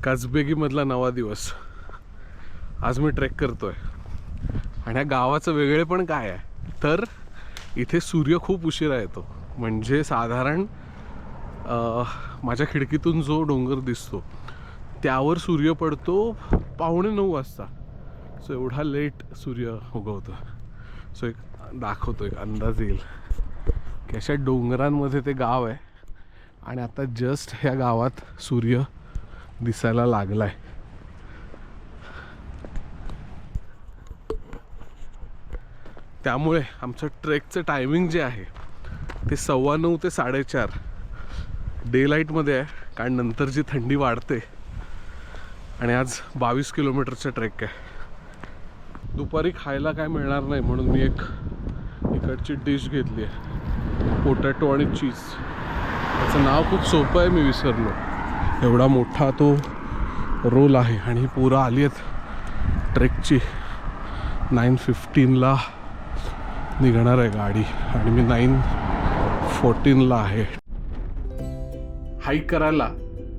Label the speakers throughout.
Speaker 1: काजबेगीमधला 9वा दिवस. आज मी ट्रेक करतोय आणि ह्या गावाचं वेगळेपण काय आहे तर इथे सूर्य खूप उशिरा येतो. म्हणजे साधारण माझ्या खिडकीतून जो डोंगर दिसतो त्यावर सूर्य पडतो 8:45 वाजता. सो एवढा लेट सूर्य उगवतो. सो एक दाखवतो, एक अंदाज येईल की अशा डोंगरांमध्ये ते गाव आहे आणि आता जस्ट ह्या गावात सूर्य दिसायला लागलाय. त्यामुळे आमचं ट्रेकचं टायमिंग जे आहे ते 9:15 ते 4:30 डे लाईटमध्ये आहे, कारण नंतर जी थंडी वाढते. आणि आज 22 किलोमीटरचा ट्रेक आहे. दुपारी खायला काय मिळणार नाही म्हणून मी एक इकडची डिश घेतली आहे, पोटॅटो आणि चीज. त्याचं नाव खूप सोपं आहे, मी विसरलो. एवढा मोठा तो रोल आहे आणि ही पोरं आली आहेत ट्रेकची. 9:15ला निघणार आहे गाडी आणि मी 9:14ला आहे. हाईक करायला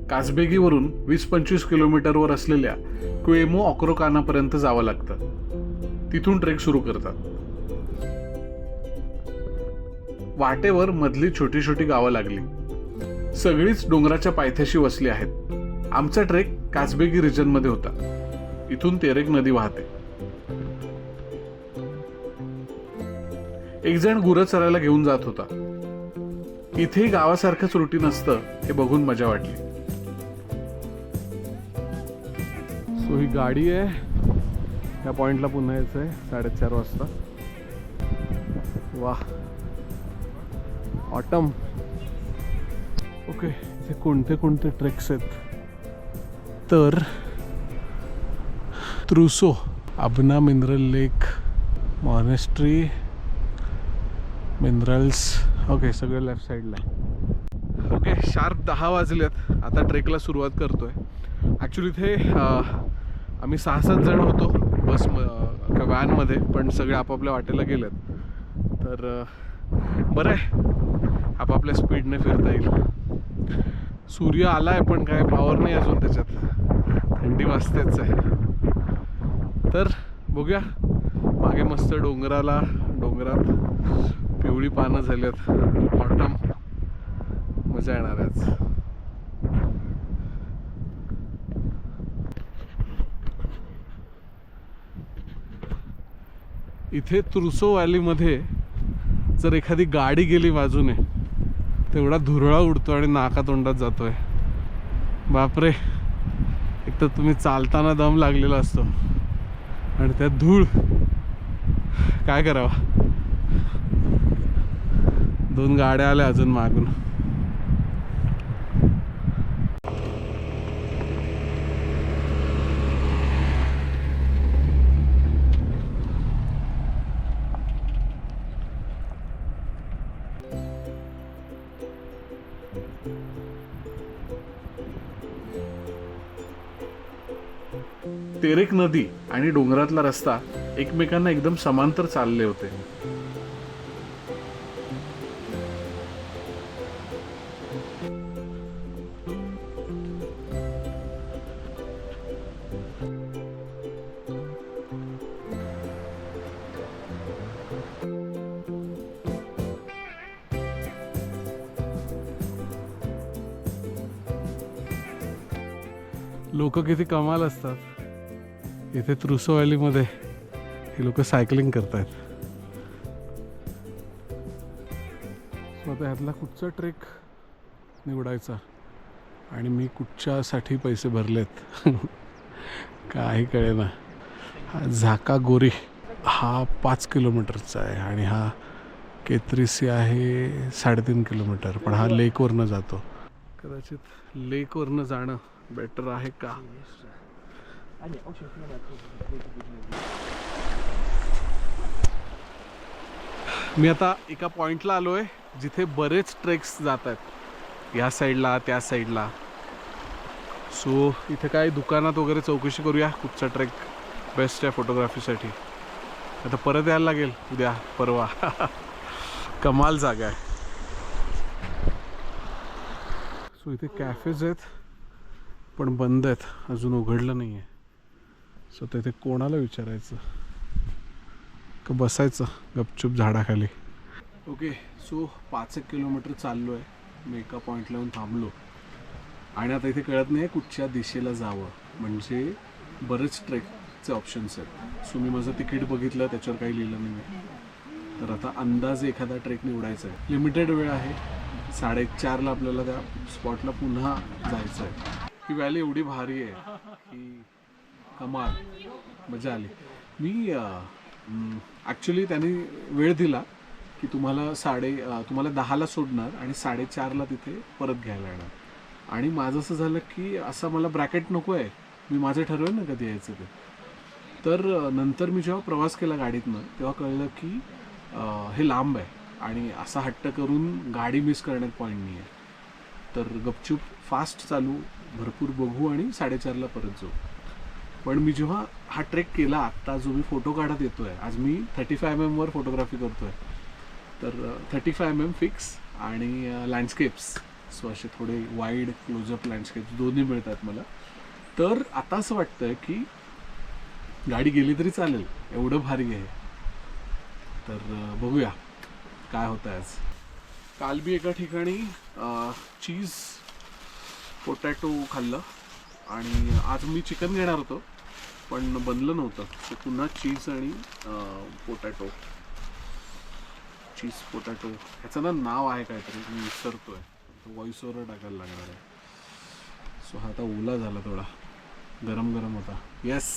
Speaker 1: काजबेगीवरून 20-25 किलोमीटरवर असलेल्या क्वेमो ऑक्रोकानापर्यंत जावं लागतं. तिथून ट्रेक सुरू करतात. वाटेवर मधली छोटी छोटी गावं लागली. सगळीच डोंगराच्या पायथ्याशी वसली आहेत. आमचा ट्रेक काजबेगी रिजनमध्ये होता. इथून तेरेक नदी वाहते. एक जण गुरं चरायला घेऊन जात होता. इथे गावासारखंच रुटीन असतं हे बघून मजा वाटली. सो ही गाडी आहे. या पॉइंटला पुन्हा यायचं आहे 4:30 वाजता. वाह, ऑटम. ओके, इथे कोणते कोणते ट्रेक्स आहेत तर त्रुसो, अबना मिनरल लेक, मॉनेस्ट्री, मिनरल्स. ओके, सगळं लेफ्ट साईडला आहे. ओके, शार्प 10 वाजलेत. आता ट्रेकला सुरुवात करतोय. ॲक्च्युली इथे आम्ही 6-7 जण होतो बस व्हॅनमध्ये, पण सगळे आपापल्या वाटेला गेलेत. तर बरं आहे, आपापल्या स्पीडने फिरता येईल. सूर्य आला आहे पण काय पावर नाही अजून त्याच्यात. थंडी वाजतेच आहे. तर बघूया. मागे मस्त डोंगरात पिवळी पानं झालेत. ऑटम, मजा येणार आहे आज. इथे त्रुसो व्हॅलीमध्ये जर एखादी गाडी गेली बाजूने तेवढा धुरळा उडतो आणि नाकातोंडात जातोय. बापरे, एक तर तुम्ही चालताना दम लागलेला असतो आणि त्यात धूळ. काय करावं. 2 गाड्या आल्या अजून मागून. तेरेक नदी आणि डोंगरातला रस्ता एकमेकांना एकदम समांतर चालले होते. लोक किती कमाल असतात. इथे त्रुसो व्हॅलीमध्ये हे लोक सायकलिंग करतात. आता ह्यातला कुठचा ट्रेक निवडायचा आणि मी कुठच्यासाठी पैसे भरलेत काही कळेना. हा झाका गोरी हा 5 किलोमीटरचा आहे आणि हा केत्रिसी आहे 3.5 किलोमीटर. पण हा लेकवरनं जातो. कदाचित लेकवरनं जाणं बेटर आहे का. मी आता एका पॉइंटला आलोय जिथे बरेच ट्रेक्स जात आहेत, या साईडला त्या साईडला. सो इथे काय दुकानात वगैरे चौकशी करूया कुठचा ट्रेक बेस्ट आहे फोटोग्राफीसाठी. आता परत यायला लागेल उद्या परवा. कमाल जागा आहे. सो इथे कॅफेज आहेत पण बंद आहेत, अजून उघडलं नाही आहे. सो तिथे कोणाला विचारायचं का बसायचं गपचूप झाडाखाली. ओके, सो 5 किलोमीटर चाललो आहे. मी एका पॉईंटला येऊन थांबलो आणि आता इथे कळत नाही कुठच्या दिशेला जावं. म्हणजे बरेच ट्रेकचे ऑप्शन्स आहेत. सो मी माझं तिकीट बघितलं, त्याच्यावर काही लिहिलं नाही आहे. तर आता अंदाजे एखादा ट्रेक निवडायचा आहे. लिमिटेड वेळ आहे, 4:30ला आपल्याला त्या स्पॉटला पुन्हा जायचं आहे. ही व्हॅली एवढी भारी आहे की कमाल, मजा आली. मी ॲक्च्युली त्यांनी वेळ दिला की तुम्हाला 10ला सोडणार आणि 4:30ला तिथे परत घ्यायला येणार. आणि माझं असं झालं की असं मला ब्रॅकेट नको आहे, मी माझं ठरवेन ना कधी यायचं ते. तर नंतर मी जेव्हा प्रवास केला गाडीतनं तेव्हा कळलं की हे लांब आहे आणि असा हट्ट करून गाडी मिस करण्यात पॉईंट नाही आहे. तर गपचूप फास्ट चालू, भरपूर बघू आणि 4:30ला परत जाऊ. पण मी जेव्हा हा ट्रेक केला आत्ता जो मी फोटो काढत येतो आहे, आज मी 35mm वर फोटोग्राफी करतो आहे. तर 35mm फिक्स आणि लँडस्केप्स, सो असे थोडे वाईड क्लोजअप लँडस्केप्स दोन्ही मिळतात मला. तर आता असं वाटतं की गाडी गेली तरी चालेल, एवढं भारी आहे. तर बघूया काय होतं आज. काल बी एका ठिकाणी चीज पोटॅटो खाल्लं आणि आज मी चिकन घेणार होतो पण बनलं नव्हतं. तर पुन्हा चीज आणि पोटॅटो, चीज पोटॅटो ह्याचं ना नाव आहे काहीतरी, मी विसरतोय. व्हॉइस ओव्हर टाकायला लागणार आहे. सो हा आता ओला झाला, थोडा गरम गरम होता. येस,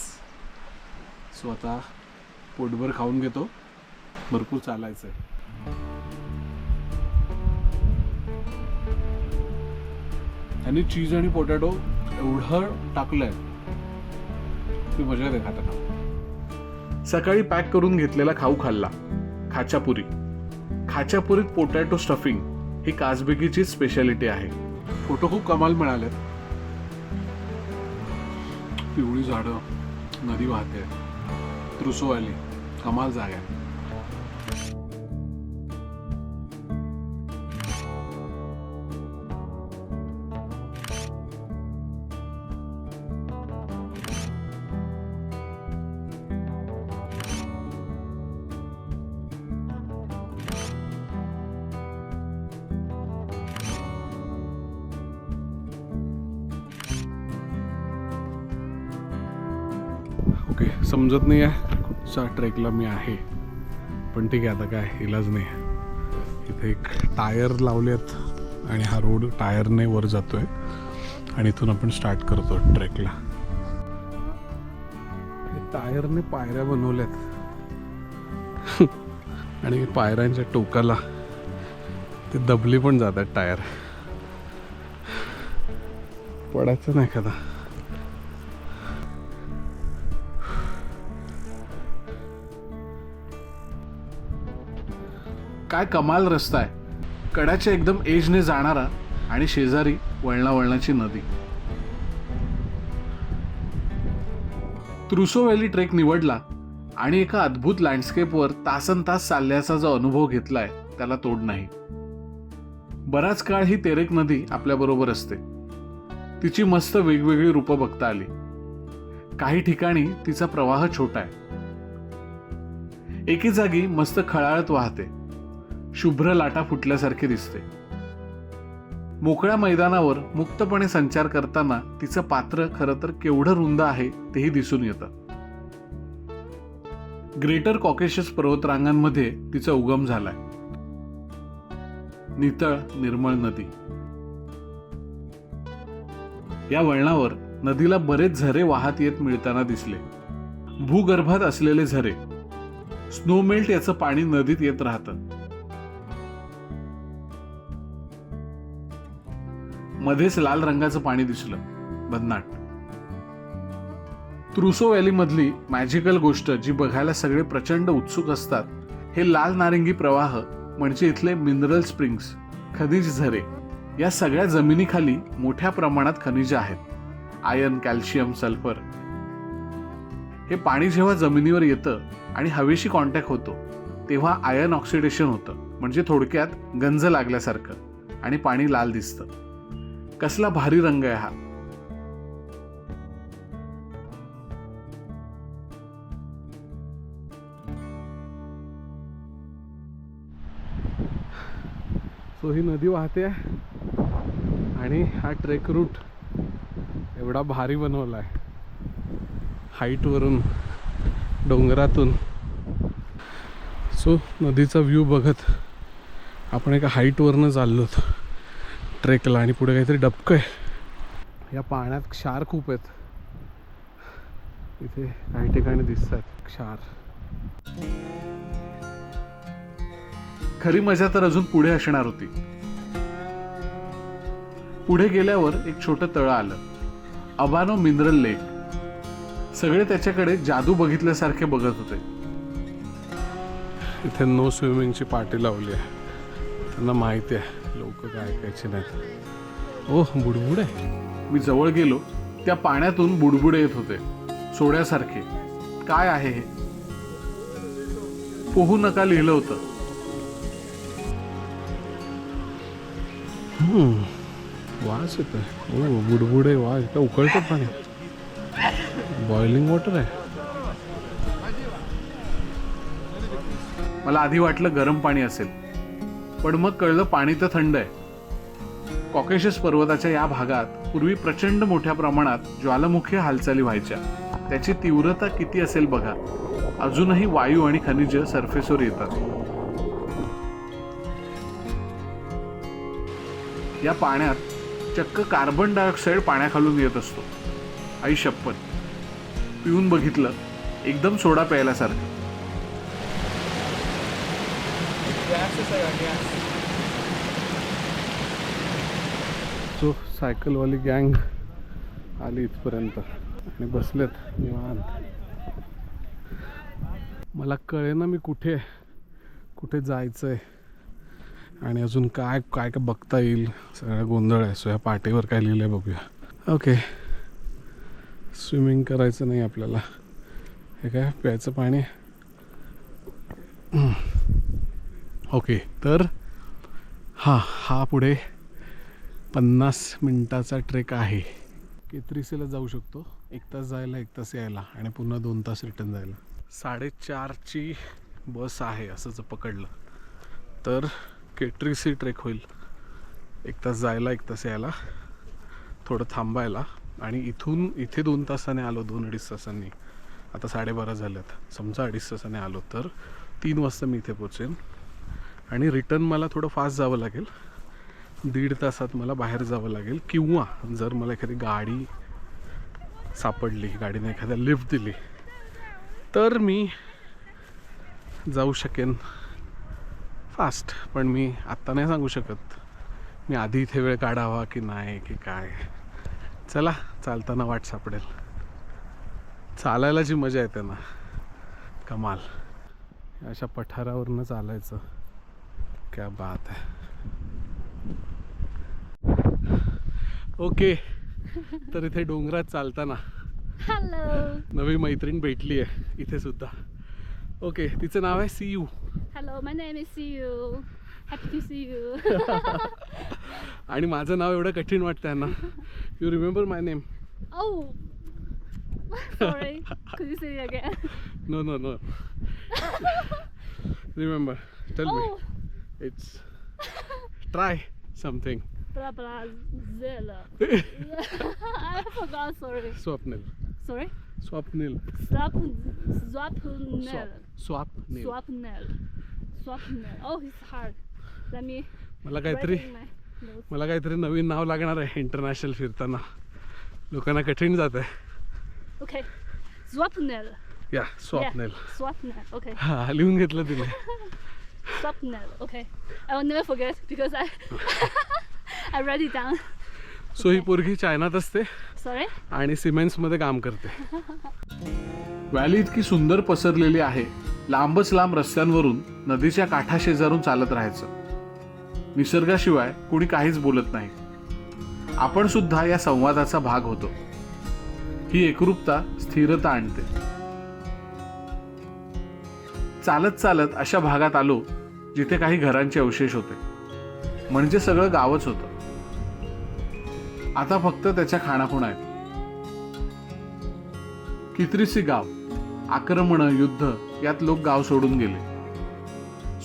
Speaker 1: सो आता पोटभर खाऊन घेतो, भरपूर चालायचं आहे. आणि चीज आणि पोटॅटो एवढं टाकलंय की मजा येते खाताना. सकाळी पॅक करून घेतलेला खाऊ खाल्ला, खाचापुरी. खाचापुरीत पोटॅटो स्टफिंग ही कासबेगीची स्पेशालिटी आहे. फोटो खूप कमाल मिळाले. पिवळी झाडं, नदी वाहते, त्रुसो व्हॅली, कमाल जागा आहे. ओके, समजत नाही आहे कुठच्या ट्रेकला मी आहे, पण ठीक आहे, आता काय इलाज नाही. इथे एक टायर लावलेत आणि हा रोड टायरने वर जातोय आणि इथून आपण स्टार्ट करतो ट्रेकला. टायरने पायऱ्या बनवल्यात आणि पायऱ्यांच्या टोकाला ते दबली पण जातात टायर. पडायचं नाही एखादा. काय कमाल रस्ता आहे, कड्याच्या एकदम एजने जाणारा आणि शेजारी वळणावळणाची नदी. त्रुसो व्हॅली ट्रेक निवडला आणि एका अद्भुत लँडस्केपवर तासनतास चालल्याचा जो अनुभव घेतलाय त्याला तोड नाही. बराच काळ ही तेरेक नदी आपल्या बरोबर असते. तिची मस्त वेगवेगळी रूपं बघता आली. काही ठिकाणी तिचा प्रवाह छोटा आहे, एके जागी मस्त खळाळत वाहते, शुभ्र लाटा फुटल्यासारखे दिसते. मोकळ्या मैदानावर मुक्तपणे संचार करताना तिचं पात्र खरं तर केवढं रुंद आहे तेही दिसून येतं. ग्रेटर कॉकेशस पर्वतरांगांमध्ये तिचा उगम झालाय. नितळ निर्मळ नदी. या वळणावर नदीला बरेच झरे वाहत येत मिळताना दिसले. भूगर्भात असलेले झरे. स्नोमेल्ट याचं पाणी नदीत येत राहतं. मध्येच लाल रंगाचं पाणी दिसलं, भन्नाट. त्रुसो व्हॅली मधली मॅजिकल गोष्ट जी बघायला सगळे प्रचंड उत्सुक असतात, हे लाल नारिंगी प्रवाह म्हणजे इथले मिनरल स्प्रिंग्स, खनिज झरे. या सगळ्या जमिनीखाली मोठ्या प्रमाणात खनिज आहेत. Iron, calcium, sulphur. हे पाणी जेव्हा जमिनीवर येतं आणि हवेशी कॉन्टॅक्ट होतो तेव्हा आयर्न ऑक्सिडेशन होतं, म्हणजे थोडक्यात गंज लागल्यासारखं, आणि पाणी लाल दिसतं. कसला भारी रंग आहे हा. सो ही नदी वाहते आहे आणि हा ट्रेक रूट एवढा भारी बनवला आहे हाईटवरून, डोंगरातून. सो नदीचा व्ह्यू बघत आपण एका हाईटवरनं चाललो ट्रेकला आणि पुढे काहीतरी डबकं आहे. या पाण्यात क्षार खूप आहेत, इथे काही ठिकाणी दिसतात क्षार.
Speaker 2: खरी मजा तर अजून पुढे असणार होती. पुढे गेल्यावर एक छोटं तळं आलं, अबानो मिनरल लेक. सगळे त्याच्याकडे जादू बघितल्यासारखे बघत होते.
Speaker 1: इथे नो स्विमिंगची पाटी लावली आहे, त्यांना माहिती आहे लोक काय ऐकायचे नाहीत. ओह, बुडबुड आहे.
Speaker 2: मी जवळ गेलो, त्या पाण्यातून बुडबुडे येत होते, सोड्यासारखे. काय आहे हे? पोहू नका लिहिलं होतं.
Speaker 1: वास येतोय. हो, बुडबुडे वास. का उकळतं पाणी, बॉइलिंग वॉटर आहे.
Speaker 2: मला आधी वाटलं गरम पाणी असेल, पण मग कळलं पाणी तर थंड आहे. कॉकेशस पर्वताच्या या भागात पूर्वी प्रचंड मोठ्या प्रमाणात ज्वालामुखी हालचाली व्हायच्या. त्याची तीव्रता किती असेल बघा. अजूनही वायू आणि खनिज सरफेसवर येतात. या पाण्यात चक्क कार्बन डायऑक्साईड पाण्याखालून येत असतो. आई शपथ, पिऊन बघितलं, एकदम सोडा प्यायल्यासारखं.
Speaker 1: सो सायकलवाली गँग आली इथपर्यंत आणि बसलेत निवांत. मला कळेना मी कुठे कुठे जायचं आहे आणि अजून काय काय काय बघता येईल. सगळा गोंधळ आहे. सो या पाटीवर काय लिहिलं आहे बघूया. ओके, स्विमिंग करायचं नाही आपल्याला. हे काय प्यायचं पाणी. ओके, तर हा पुढे 50 मिनिटाचा ट्रेक आहे. केतरीसीला जाऊ शकतो. 1 तास जायला, 1 तास यायला आणि पुन्हा 2 तास रिटर्न जायला. 4:30ची बस आहे असं जर पकडलं तर केतरीसी ट्रेक होईल. 1 तास जायला, 1 तास यायला, थोडं थांबायला. आणि इथे 2 तासाने आलो, 2-2.5 तासांनी. आता 12:30 झाल्यात. समजा 2.5 तासाने आलो तर 3 वाजता मी इथे पोचेन. आणि रिटर्न मला थोडं फास्ट जावं लागेल. 1.5 तासात मला बाहेर जावं लागेल. किंवा जर मला एखादी गाडी सापडली, गाडीने एखाद्या लिफ्ट दिली तर मी जाऊ शकेन फास्ट. पण मी आत्ता नाही सांगू शकत मी आधी इथे वेळ काढावा की नाही की काय. चला, चालताना वाट सापडेल. चालायला जी मजा येते ना, कमाल. अशा पठारावरनं चालायचं, क्या बात आहे. ओके, तर इथे डोंगरात चालताना
Speaker 3: हॅलो,
Speaker 1: नवी मैत्रीण भेटली आहे इथे सुद्धा. ओके, तिचं नाव आहे see you.
Speaker 3: Hello, my name is see you. Happy to see you.
Speaker 1: आणि माझं नाव एवढं कठीण वाटतं ना. You remember my name?
Speaker 3: Oh, sorry. Could you say it again?
Speaker 1: No. Remember, tell me.
Speaker 3: Oh,
Speaker 1: It's try something.
Speaker 3: blah blah zilla. I forgot. Sorry.
Speaker 1: Swapnil.
Speaker 3: Sorry.
Speaker 1: Swapnil.
Speaker 3: Swapnil.
Speaker 1: Swapnil.
Speaker 3: Swapnil. Oh, it's hard. Let me.
Speaker 1: मला
Speaker 3: write
Speaker 1: काहीतरी
Speaker 3: in my notes.
Speaker 1: मला काहीतरी नवीन नाव लागणार आहे international फिरताना. लोकांना कठीण जात आहे.
Speaker 3: Okay. Swapnil.
Speaker 1: या स्वप्नेल.
Speaker 3: Yeah. Swapnil. Okay.
Speaker 1: हा, लिहून घेतलं तिने.
Speaker 3: Swapnil. Okay. I will never forget because I wrote it down.
Speaker 1: So ही पोरगी चायनात असते
Speaker 3: Sorry.
Speaker 1: आणि सिमेंट्समध्ये काम करते.
Speaker 2: व्हॅली इतकी सुंदर पसरलेली आहे. लांबच लांब रस्त्यांवरून नदीच्या काठाशेजारून चालत राहायचं. निसर्गाशिवाय कुणी काहीच बोलत नाही. आपण सुद्धा या संवादाचा भाग होतो. ही एकरूपता स्थिरता आणते. चालत चालत अशा भागात आलो जिथे काही घरांचे अवशेष होते. म्हणजे सगळं गावच होतं. आता फक्त त्याच्या खाणाखुणा आहेत. केतरीसी गाव, आक्रमण, युद्ध यात लोक गाव सोडून गेले.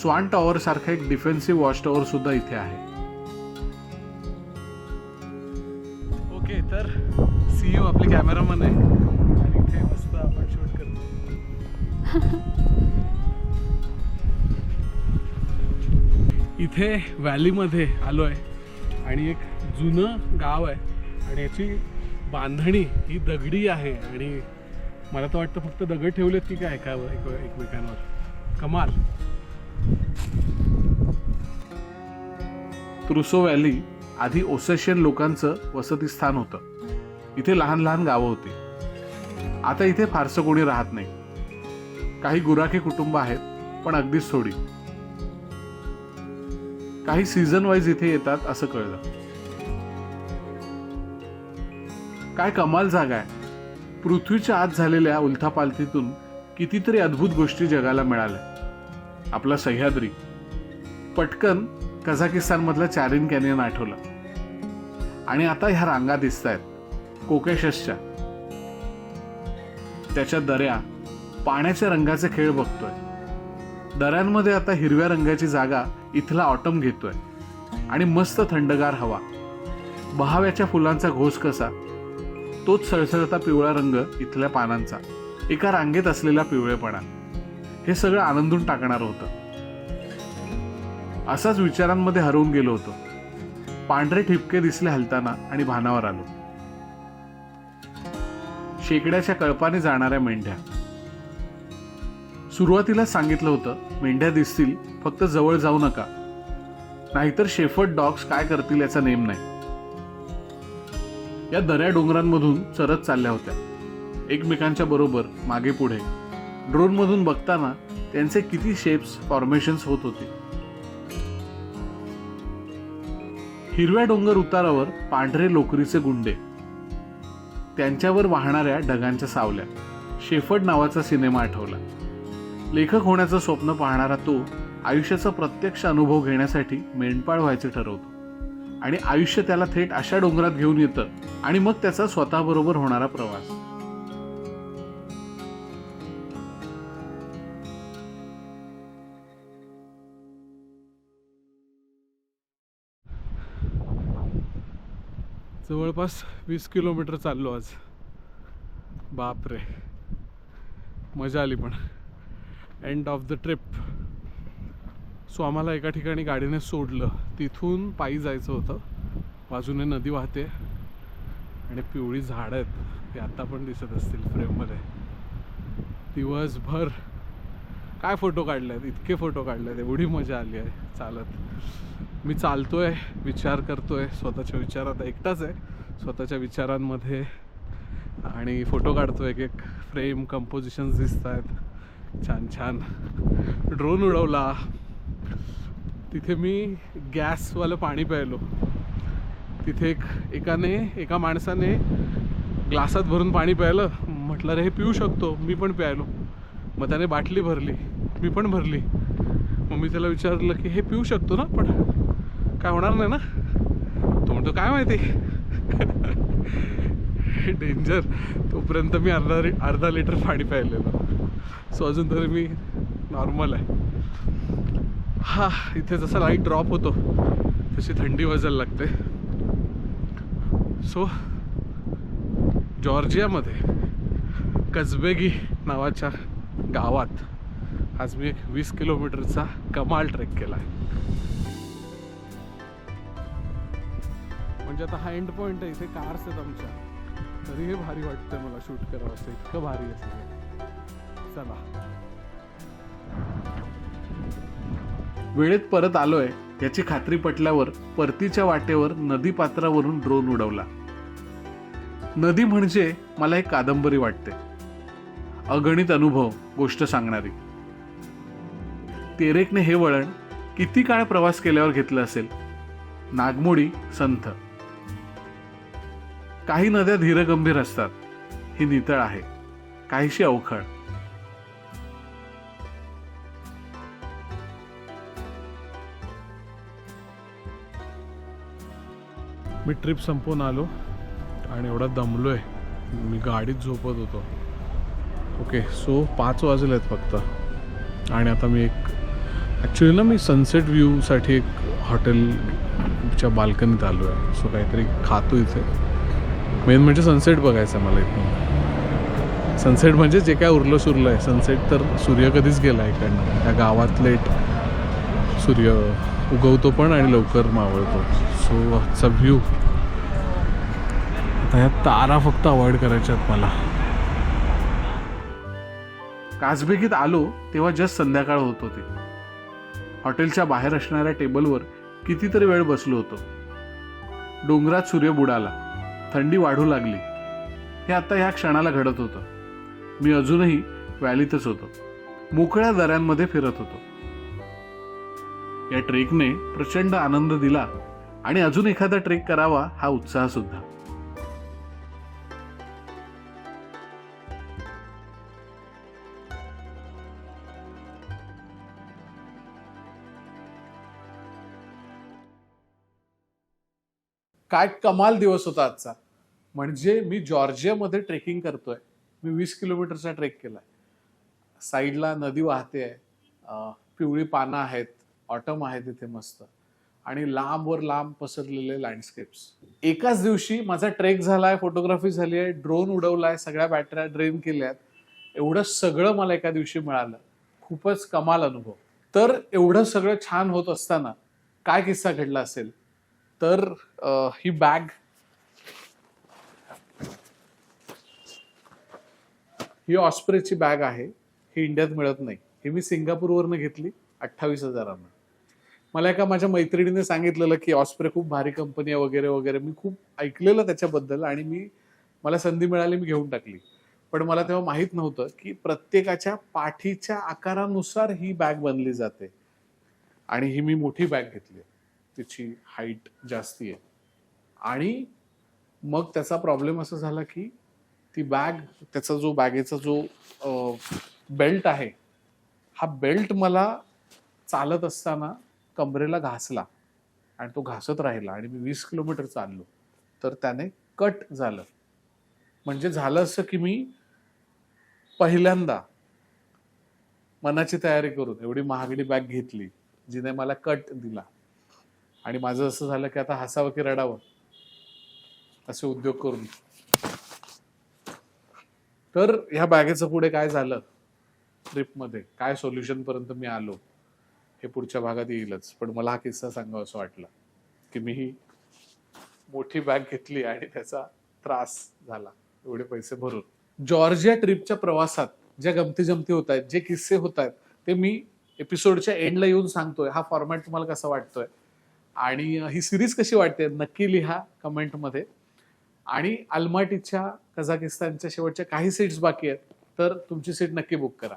Speaker 2: स्वान टॉवर सारखा एक डिफेन्सिव्ह वॉच टॉवर सुद्धा इथे आहे.
Speaker 1: तर सीयू आपले कॅमेरामन आहे आणि इथे मस्त आपण शूट करतो. इथे व्हॅलीमध्ये आलो आहे आणि एक जुनं गाव आहे आणि याची बांधणी ही दगडी आहे आणि मला तर वाटतं फक्त दगड ठेवलेत की काय का एकमेकांवर. कमाल.
Speaker 2: त्रुसो व्हॅली आधी ओसेशियन लोकांचं वसतिस्थान होतं. इथे लहान लहान गावं होती. आता इथे फारसं कोणी राहत नाही. काही गुराखी कुटुंब आहेत, पण अगदीच थोडी. काही सीझन वाईज इथे येतात असं कळलं. काय कमाल जागा आहे. पृथ्वीच्या आत झालेल्या उलथापालथीतून कितीतरी अद्भुत गोष्टी जगाला मिळाल्या. आपला सह्याद्री, पटकन कझाकिस्तान मधला चारिन कॅनियन आठवलं. आणि आता ह्या रांगा दिसत आहेत कोकेशसच्या. त्याच्या दऱ्या पाण्याच्या रंगाचे खेळ बघतोय. दऱ्यांमध्ये आता हिरव्या रंगाची जागा इथला ऑटम घेतोय आणि मस्त थंडगार हवा. बहाव्याच्या फुलांचा घोस कसा, तोच सळसळता पिवळा रंग इथल्या पानांचा, एका रांगेत असलेला पिवळेपणा, हे सगळं आनंदून टाकणार होतं. असाच विचारांमध्ये हरवून गेलो होतो. पांढरे ठिपके दिसले हलताना आणि भानावर आलो. शेकड्याच्या कळपाने जाणाऱ्या मेंढ्या. सुरुवातीला सांगितलं होतं मेंढ्या दिसतील, फक्त जवळ जाऊ नका, नाहीतर शेफर्ड डॉग्स काय करतील याचा नेम नाही. या दऱ्या डोंगरांमधून चरत चालल्या होत्या, एकमेकांच्या बरोबर मागे पुढे. ड्रोन मधून बघताना त्यांचे किती शेप्स फॉर्मेशन्स होत होते. हिरव्या डोंगर उतारावर पांढरे लोकरीचे गुंडे, त्यांच्यावर वाहणाऱ्या ढगांच्या सावल्या. शेफर्ड नावाचा सिनेमा आठवला. लेखक होण्याचं स्वप्न पाहणारा तो आयुष्याचा प्रत्यक्ष अनुभव घेण्यासाठी मेंढपाळ व्हायचे ठरवतो आणि आयुष्य त्याला थेट अशा डोंगरात घेऊन येतं आणि मग त्याचा स्वतःबरोबर होणारा प्रवास.
Speaker 1: जवळपास 20 किलोमीटर चाललो आज. बापरे, मजा आली. पण end of the trip. So आम्हाला एका ठिकाणी गाडीने सोडलं. तिथून पायी जायचं होतं. बाजूने नदी वाहते आणि पिवळी झाडं आहेत, ते आता पण दिसत असतील फ्रेममध्ये. दिवसभर काय फोटो काढले आहेत, इतके फोटो काढले आहेत, एवढी मजा आली आहे चालत. मी चालतोय, विचार करतोय, स्वतःच्या विचारात एकटाच आहे, स्वतःच्या विचारांमध्ये, आणि फोटो काढतोय. एक एक फ्रेम कंपोजिशन्स दिसत आहेत छान छान. ड्रोन उडवला. तिथे मी गॅसवालं पाणी प्यायलो. तिथे एका माणसाने ग्लासात भरून पाणी प्यायलं. म्हटलं रे हे पिऊ शकतो, मी पण प्यायलो. मग त्याने बाटली भरली, मी पण भरली. मग मी त्याला विचारलं की हे पिऊ शकतो ना, पण काय होणार नाही ना? तो म्हणतो काय माहिती. डेंजर. तोपर्यंत मी अर्धा लिटर पाणी प्यायलेलं. सो अजून तरी मी नॉर्मल आहे. हा, इथे जसा लाईट ड्रॉप होतो तशी थंडी वाजायला लागते. सो जॉर्जियामध्ये कझबेगी नावाच्या गावात आज मी एक 20 किलोमीटरचा कमाल ट्रेक केला आहे. म्हणजे आता हा एंड पॉईंट आहे. इथे कार्स आहेत आमच्या, तरी हे भारी वाटतंय मला शूट करावं असं. इतकं भारी आहे. चला,
Speaker 2: वेळेत परत आलोय याची खात्री पटल्यावर परतीच्या वाटेवर नदी पात्रावरून ड्रोन उडवला. नदी म्हणजे मला एक कादंबरी वाटते, अगणित अनुभव गोष्ट सांगणारी. तेरेकने हे वळण किती काळ प्रवास केल्यावर घेतलं असेल. नागमोडी संथ. काही नद्या धीरगंभीर असतात, ही नितळ आहे, काहीशी अवखळ.
Speaker 1: मी ट्रिप संपवून आलो आणि एवढा दमलोय, मी गाडीत झोपत होतो. ओके, सो 5 वाजले आहेत फक्त. आणि आता मी ॲक्च्युली ना मी सनसेट व्ह्यूसाठी एक हॉटेलच्या बाल्कनीत आलो आहे. सो काहीतरी खातो इथे मेन म्हणजे सनसेट बघायचा मला इथून. सनसेट म्हणजे जे काय उरलं सुरलं आहे. सनसेट तर सूर्य कधीच गेला इकडनं. त्या गावात लेट सूर्य उगवतो पण आणि लवकर मावळतो. सो आजचा व्ह्यू. आता ह्या तारा फक्त अवॉइड करायच्यात मला.
Speaker 2: काजबेगीत आलो तेव्हा जस्ट संध्याकाळ होत होती. हॉटेलच्या बाहेर असणाऱ्या टेबलवर कितीतरी वेळ बसलो होतो. डोंगरात सूर्य बुडाला, थंडी वाढू लागली. हे आता ह्या क्षणाला घडत होतं. मी अजूनही व्हॅलीतच होतो, मोकळ्या दऱ्यांमध्ये फिरत होतो. या ट्रेकने प्रचंड आनंद दिला आणि अजून एखादा ट्रेक करावा हा उत्साह सुद्धा.
Speaker 1: काय कमाल दिवस होता आजचा. म्हणजे मी जॉर्जियामध्ये ट्रेकिंग करतोय. मी 20 किलोमीटरचा ट्रेक केलाय. साईडला नदी वाहते आहे, पिवळी पानं आहेत, ऑटम आहे तिथे मस्त, आणि लांबवर लांब पसरलेले लँडस्केप्स. एकाच दिवशी माझा ट्रेक झालाय, फोटोग्राफी झाली आहे, ड्रोन उडवलाय, सगळ्या बॅटऱ्या ड्रेन केल्यात. एवढं सगळं मला एका दिवशी मिळालं. खूपच कमाल अनुभव. तर एवढं सगळं छान होत असताना काय किस्सा घडला असेल तर ही बॅग, ही ऑस्प्रेची बॅग आहे. ही इंडियात मिळत नाही. ही मी सिंगापूरवरनं घेतली 28,000. मला एका माझ्या मैत्रिणीने सांगितलेलं की ऑस्प्रे खूप भारी कंपनी आहे वगैरे वगैरे. मी खूप ऐकलेलं त्याच्याबद्दल आणि मला संधी मिळाली, मी घेऊन टाकली. पण मला तेव्हा माहीत नव्हतं की प्रत्येकाच्या पाठीच्या आकारानुसार ही बॅग बनली जाते. आणि ही मी मोठी बॅग घेतली, तिची हाईट जास्ती आहे. आणि मग त्याचा प्रॉब्लेम असा झाला की ती बॅग, त्याचा जो बॅगेचा जो बेल्ट आहे, हा बेल्ट मला चालत असताना कमरेला घासला आणि तो घासत राहिला आणि मी 20 किलोमीटर चाललो तर त्याने कट झालं. म्हणजे झालं असं की मी पहिल्यांदा मनाची तयारी करून एवढी महागडी बॅग घेतली जिने मला कट दिला आणि माझं असं झालं की आता हसावं की रडावं असे उद्योग करून. तर ह्या बॅगेचं पुढे काय झालं, ट्रिपमध्ये काय सोल्युशन पर्यंत मी आलो हे पुढच्या भागात येईलच. पण मला हा किस्सा सांगावा असं वाटला की मी ही मोठी बॅग घेतली आणि त्याचा त्रास झाला एवढे पैसे भरून. जॉर्जिया ट्रिपच्या प्रवासात ज्या गमती जमती होत आहेत, जे किस्से होत आहेत, ते मी एपिसोडच्या एंडला येऊन सांगतोय. हा फॉर्मॅट तुम्हाला कसा वाटतोय आणि ही सिरीज कशी वाटते नक्की लिहा कमेंटमध्ये. आणि अल्माटीच्या कझाकिस्तानच्या शेवटच्या काही सीट्स बाकी आहेत तर तुमची सीट नक्की बुक करा.